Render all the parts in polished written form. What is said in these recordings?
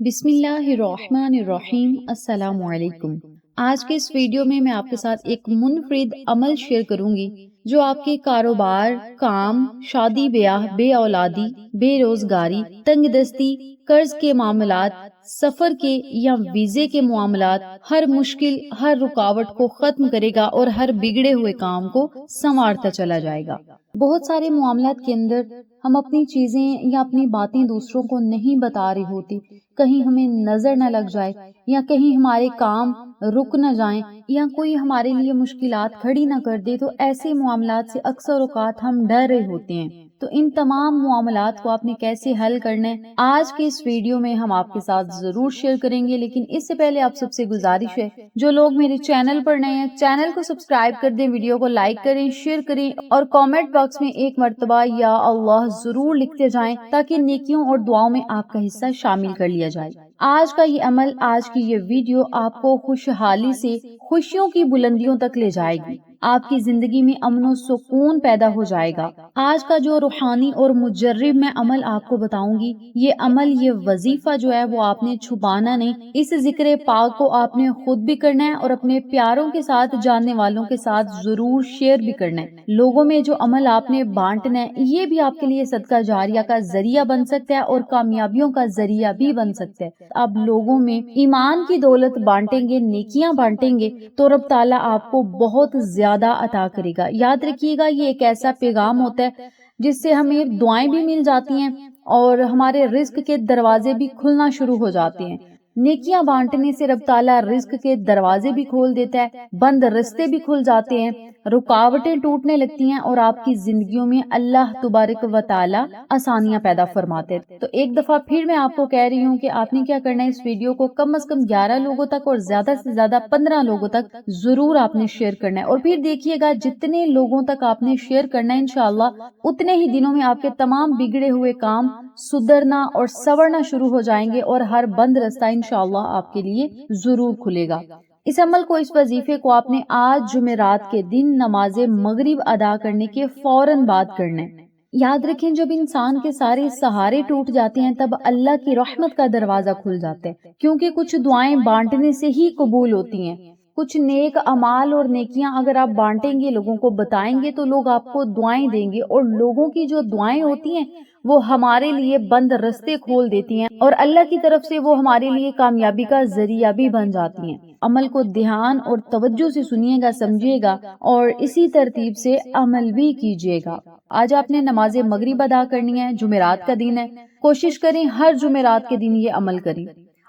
بسم اللہ الرحمن الرحیم۔ السلام علیکم۔ آج کے اس ویڈیو میں آپ کے ساتھ ایک منفرد عمل شیئر کروں گی جو آپ کے کاروبار، کام، شادی بیاہ، بے اولادی، بے روزگاری، تنگ دستی، قرض کے معاملات، سفر کے یا ویزے کے معاملات، ہر مشکل، ہر رکاوٹ کو ختم کرے گا اور ہر بگڑے ہوئے کام کو سنوارتا چلا جائے گا۔ بہت سارے معاملات کے اندر ہم اپنی چیزیں یا اپنی باتیں دوسروں کو نہیں بتا رہی ہوتی، کہیں ہمیں نظر نہ لگ جائے یا کہیں ہمارے کام رک نہ جائیں یا کوئی ہمارے لیے مشکلات کھڑی نہ کر دے، تو ایسے معاملات سے اکثر اوقات ہم ڈر رہے ہوتے ہیں۔ تو ان تمام معاملات کو آپ نے کیسے حل کرنا ہے آج کے اس ویڈیو میں ہم آپ کے ساتھ ضرور شیئر کریں گے، لیکن اس سے پہلے آپ سب سے گزارش ہے جو لوگ میرے چینل پر نئے ہیں چینل کو سبسکرائب کر دیں، ویڈیو کو لائک کریں، شیئر کریں اور کامنٹ باکس میں ایک مرتبہ یا اللہ ضرور لکھتے جائیں تاکہ نیکیوں اور دعاؤں میں آپ کا حصہ شامل کر لیا جائے۔ آج کا یہ عمل، آج کی یہ ویڈیو آپ کو خوشحالی سے خوشیوں کی بلندیوں تک لے جائے گی، آپ کی زندگی میں امن و سکون پیدا ہو جائے گا۔ آج کا جو روحانی اور مجرب میں عمل آپ کو بتاؤں گی، یہ عمل، یہ وظیفہ جو ہے وہ آپ نے چھپانا نہیں، اس ذکر پاک کو آپ نے خود بھی کرنا ہے اور اپنے پیاروں کے ساتھ، جاننے والوں کے ساتھ ضرور شیئر بھی کرنا ہے۔ لوگوں میں جو عمل آپ نے بانٹنا ہے، یہ بھی آپ کے لیے صدقہ جاریہ کا ذریعہ بن سکتا ہے اور کامیابیوں کا ذریعہ بھی بن سکتا ہے۔ اب لوگوں میں ایمان کی دولت بانٹیں گے، نیکیاں بانٹیں گے تو رب تعالیٰ آپ کو بہت زیادہ عطا کرے گا۔ یاد رکھیے گا، یہ ایک ایسا پیغام ہوتا ہے جس سے ہمیں دعائیں بھی مل جاتی ہیں اور ہمارے رزق کے دروازے بھی کھلنا شروع ہو جاتے ہیں۔ نیکیاں بانٹنے سے رب تعالیٰ رزق کے دروازے بھی کھول دیتا ہے، بند رستے بھی کھل جاتے ہیں، رکاوٹیں ٹوٹنے لگتی ہیں اور آپ کی زندگیوں میں اللہ تبارک و تعالی آسانیاں پیدا فرماتے ہیں۔ تو ایک دفعہ پھر میں آپ کو کہہ رہی ہوں کہ آپ نے کیا کرنا ہے، اس ویڈیو کو کم از کم 11 لوگوں تک اور زیادہ سے زیادہ 15 لوگوں تک ضرور آپ نے شیئر کرنا ہے، اور پھر دیکھیے گا جتنے لوگوں تک آپ نے شیئر کرنا ہے انشاءاللہ اتنے ہی دنوں میں آپ کے تمام بگڑے ہوئے کام سدھرنا اور سنورنا شروع ہو جائیں گے اور ہر بند رستہ انشاءاللہ آپ کے لیے ضرور کھلے گا۔ اس عمل کو، اس وظیفے کو آپ نے آج جمعرات کے دن نماز مغرب ادا کرنے کے فوراً بعد کرنا ہے۔ یاد رکھیں، جب انسان کے سارے سہارے ٹوٹ جاتے ہیں تب اللہ کی رحمت کا دروازہ کھل جاتا ہے، کیونکہ کچھ دعائیں بانٹنے سے ہی قبول ہوتی ہیں۔ کچھ نیک اعمال اور نیکیاں اگر آپ بانٹیں گے، لوگوں کو بتائیں گے تو لوگ آپ کو دعائیں دیں گے، اور لوگوں کی جو دعائیں ہوتی ہیں وہ ہمارے لیے بند رستے کھول دیتی ہیں اور اللہ کی طرف سے وہ ہمارے لیے کامیابی کا ذریعہ بھی بن جاتی ہیں۔ عمل کو دھیان اور توجہ سے سنیے گا، سمجھیے گا اور اسی ترتیب سے عمل بھی کیجیے گا۔ آج آپ نے نماز مغرب ادا کرنی ہے، جمعرات کا دن ہے، کوشش کریں ہر جمعرات کے دن یہ عمل کریں۔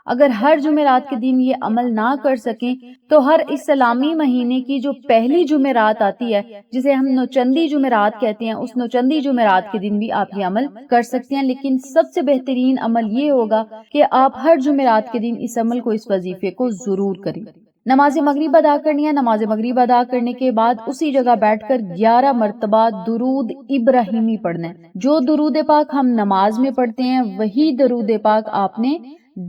اگر ہر جمعرات کے دن یہ عمل نہ کر سکیں تو ہر اسلامی مہینے کی جو پہلی جمعرات آتی ہے، جسے ہم نوچندی جمعرات کہتے ہیں، اس نوچندی جمعرات کے دن بھی آپ یہ عمل کر سکتے ہیں، لیکن سب سے بہترین عمل یہ ہوگا کہ آپ ہر جمعرات کے دن اس عمل کو، اس وظیفے کو ضرور کریں۔ نماز مغرب ادا کرنی ہے، نماز مغرب ادا کرنے کے بعد اسی جگہ بیٹھ کر 11 مرتبہ درود ابراہیمی پڑھنا ہے۔ جو درود پاک ہم نماز میں پڑھتے ہیں وہی درود پاک آپ نے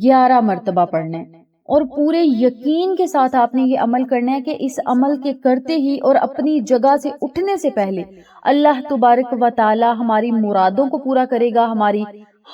11 مرتبہ پڑھنا ہے، اور پورے یقین کے ساتھ آپ نے یہ عمل کرنا ہے کہ اس عمل کے کرتے ہی اور اپنی جگہ سے اٹھنے سے پہلے اللہ تبارک و تعالی ہماری مرادوں کو پورا کرے گا، ہماری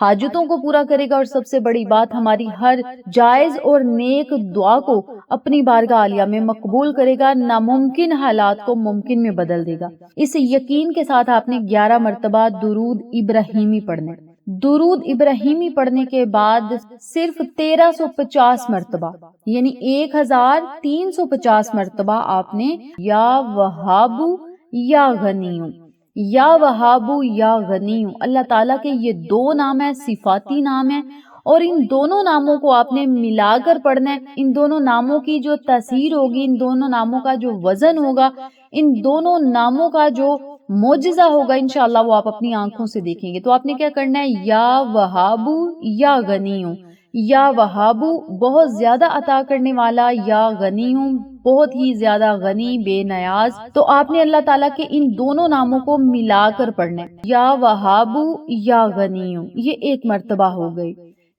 حاجتوں کو پورا کرے گا، اور سب سے بڑی بات، ہماری ہر جائز اور نیک دعا کو اپنی بارگاہ عالیہ میں مقبول کرے گا، ناممکن حالات کو ممکن میں بدل دے گا۔ اس یقین کے ساتھ آپ نے 11 مرتبہ درود ابراہیمی پڑھنا ہے۔ درود ابراہیمی پڑھنے کے بعد صرف 1350 مرتبہ یعنی 1350 مرتبہ آپ نے یا وہابو یا غنیو، یا وہابو یا غنیو، اللہ تعالیٰ کے یہ دو نام ہیں، صفاتی نام ہیں، اور ان دونوں ناموں کو آپ نے ملا کر پڑھنا ہے۔ ان دونوں ناموں کی جو تاثیر ہوگی، ان دونوں ناموں کا جو وزن ہوگا، ان دونوں ناموں کا جو معجزہ ہوگا انشاءاللہ وہ آپ اپنی آنکھوں سے دیکھیں گے۔ تو آپ نے کیا کرنا ہے، یا وہابو یا غنیو، یا وہابو بہت زیادہ عطا کرنے والا، یا غنیو بہت ہی زیادہ غنی، بے نیاز۔ تو آپ نے اللہ تعالیٰ کے ان دونوں ناموں کو ملا کر پڑھنا ہے، یا وہابو یا غنیو، یہ ایک مرتبہ ہو گئی،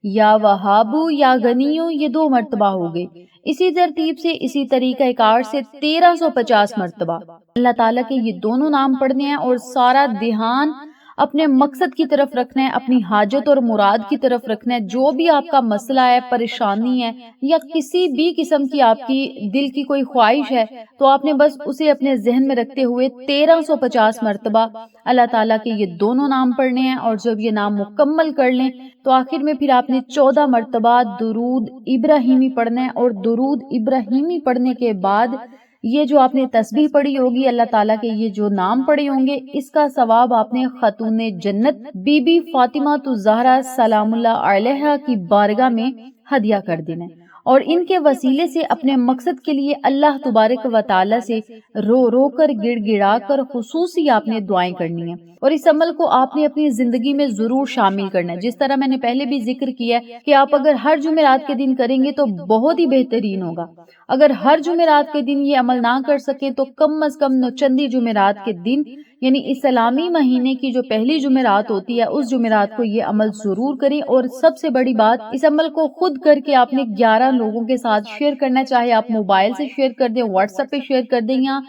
یا وہابو یا غنیو یہ 2 مرتبہ ہو گئی۔ اسی ترتیب سے، اسی طریقہ کار سے 1350 مرتبہ اللہ تعالیٰ کے یہ دونوں نام پڑھنے ہیں، اور سارا دھیان اپنے مقصد کی طرف رکھنا ہے، اپنی حاجت اور مراد کی طرف رکھنا ہے۔ جو بھی آپ کا مسئلہ ہے، پریشانی ہے یا کسی بھی قسم کی آپ کی دل کی کوئی خواہش ہے، تو آپ نے بس اسے اپنے ذہن میں رکھتے ہوئے 1350 مرتبہ اللہ تعالیٰ کے یہ دونوں نام پڑھنے ہیں، اور جب یہ نام مکمل کر لیں تو آخر میں پھر آپ نے 14 مرتبہ درود ابراہیمی پڑھنا ہے، اور درود ابراہیمی پڑھنے کے بعد یہ جو آپ نے تسبیح پڑھی ہوگی، اللہ تعالیٰ کے یہ جو نام پڑھے ہوں گے، اس کا ثواب آپ نے خاتون جنت بی بی فاطمہ الزہرا سلام اللہ علیہا کی بارگاہ میں ہدیہ کر دینا ہے، اور ان کے وسیلے سے اپنے مقصد کے لیے اللہ تبارک و تعالی سے رو رو کر گڑ گڑا کر خصوصی آپ نے دعائیں کرنی ہیں، اور اس عمل کو آپ نے اپنی زندگی میں ضرور شامل کرنا ہے۔ جس طرح میں نے پہلے بھی ذکر کیا ہے کہ آپ اگر ہر جمعرات کے دن کریں گے تو بہت ہی بہترین ہوگا۔ اگر ہر جمعرات کے دن یہ عمل نہ کر سکے تو کم از کم نوچندی جمعرات کے دن، یعنی اسلامی مہینے کی جو پہلی جمعرات ہوتی ہے، اس جمعرات کو یہ عمل ضرور کریں۔ اور سب سے بڑی بات، اس عمل کو خود کر کے آپ نے 11 لوگوں کے ساتھ شیئر کرنا، چاہے آپ موبائل سے شیئر کر دیں، واٹس ایپ پہ شیئر کر دیں، یا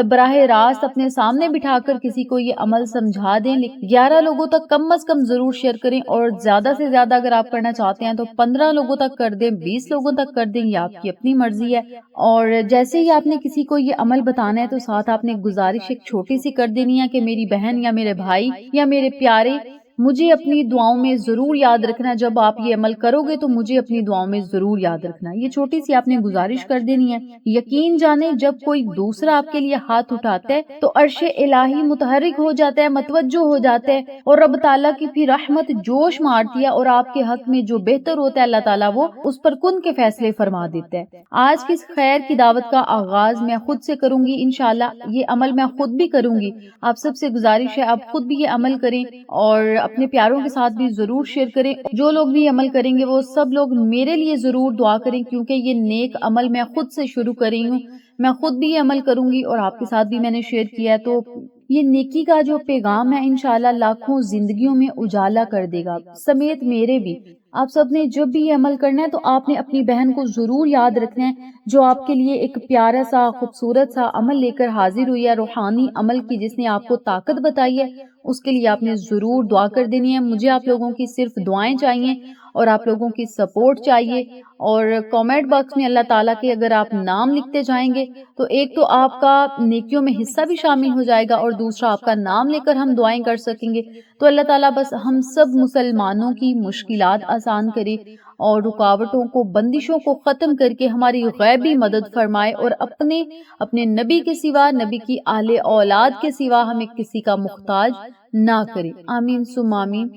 براہ راست اپنے سامنے بٹھا کر کسی کو یہ عمل سمجھا دیں۔ 11 لوگوں تک کم از کم ضرور شیئر کریں، اور زیادہ سے زیادہ اگر آپ کرنا چاہتے ہیں تو 15 لوگوں تک کر دیں، 20 لوگوں تک کر دیں، یہ آپ کی اپنی مرضی ہے۔ اور جیسے ہی آپ نے کسی کو یہ عمل بتانا ہے تو ساتھ آپ نے گزارش ایک چھوٹی سی کر دینی ہے کہ میری بہن یا میرے بھائی یا میرے پیارے، مجھے اپنی دعاؤں میں ضرور یاد رکھنا۔ جب آپ یہ عمل کرو گے تو مجھے اپنی دعاؤں میں ضرور یاد رکھنا۔ یہ چھوٹی سی آپ نے گزارش کر دینی ہے۔ یقین جانے، جب کوئی دوسرا آپ کے لیے ہاتھ اٹھاتا ہے تو عرش الہی متحرک ہو جاتا ہے، متوجہ ہو جاتا ہے، اور رب تعالیٰ کی پھر رحمت جوش مارتی ہے، اور آپ کے حق میں جو بہتر ہوتا ہے اللہ تعالیٰ وہ اس پر کن کے فیصلے فرما دیتا ہے۔ آج کی اس خیر کی دعوت کا آغاز میں خود سے کروں گی، انشاءاللہ یہ عمل میں خود بھی کروں گی۔ آپ سب سے گزارش ہے آپ خود بھی یہ عمل کریں، اور اپنے پیاروں کے ساتھ بھی ضرور شیئر کریں۔ جو لوگ بھی عمل کریں گے وہ سب لوگ میرے لیے ضرور دعا کریں، کیونکہ یہ نیک عمل میں خود سے شروع کر رہی ہوں۔ میں خود بھی یہ عمل کروں گی اور آپ کے ساتھ بھی میں نے شیئر کیا ہے، تو یہ نیکی کا جو پیغام ہے انشاءاللہ لاکھوں زندگیوں میں اجالا کر دے گا، سمیت میرے بھی۔ آپ سب نے جب بھی یہ عمل کرنا ہے تو آپ نے اپنی بہن کو ضرور یاد رکھنا ہے، جو آپ کے لیے ایک پیارا سا خوبصورت سا عمل لے کر حاضر ہوئی ہے، روحانی عمل کی، جس نے آپ کو طاقت بتائی ہے۔ اس کے لیے آپ نے ضرور دعا کر دینی ہے۔ مجھے آپ لوگوں کی صرف دعائیں چاہیے اور آپ لوگوں کی سپورٹ چاہیے، اور کامنٹ باکس میں اللہ تعالیٰ کے اگر آپ نام لکھتے جائیں گے تو ایک تو آپ کا نیکیوں میں حصہ بھی شامل ہو جائے گا، اور دوسرا آپ کا نام لے کر ہم دعائیں کر سکیں گے۔ تو اللہ تعالیٰ بس ہم سب مسلمانوں کی مشکلات آسان کرے، اور رکاوٹوں کو، بندشوں کو ختم کر کے ہماری غیبی مدد فرمائے، اور اپنے نبی کے سوا، نبی کی اہل اولاد کے سوا ہمیں کسی کا محتاج نہ کرے۔ آمین ثم آمین۔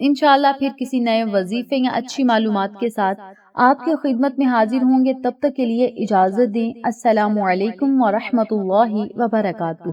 انشاءاللہ پھر کسی نئے وظیفے یا اچھی معلومات کے ساتھ آپ کی خدمت میں حاضر ہوں گے۔ تب تک کے لیے اجازت دیں۔ السلام علیکم ورحمۃ اللہ وبرکاتہ۔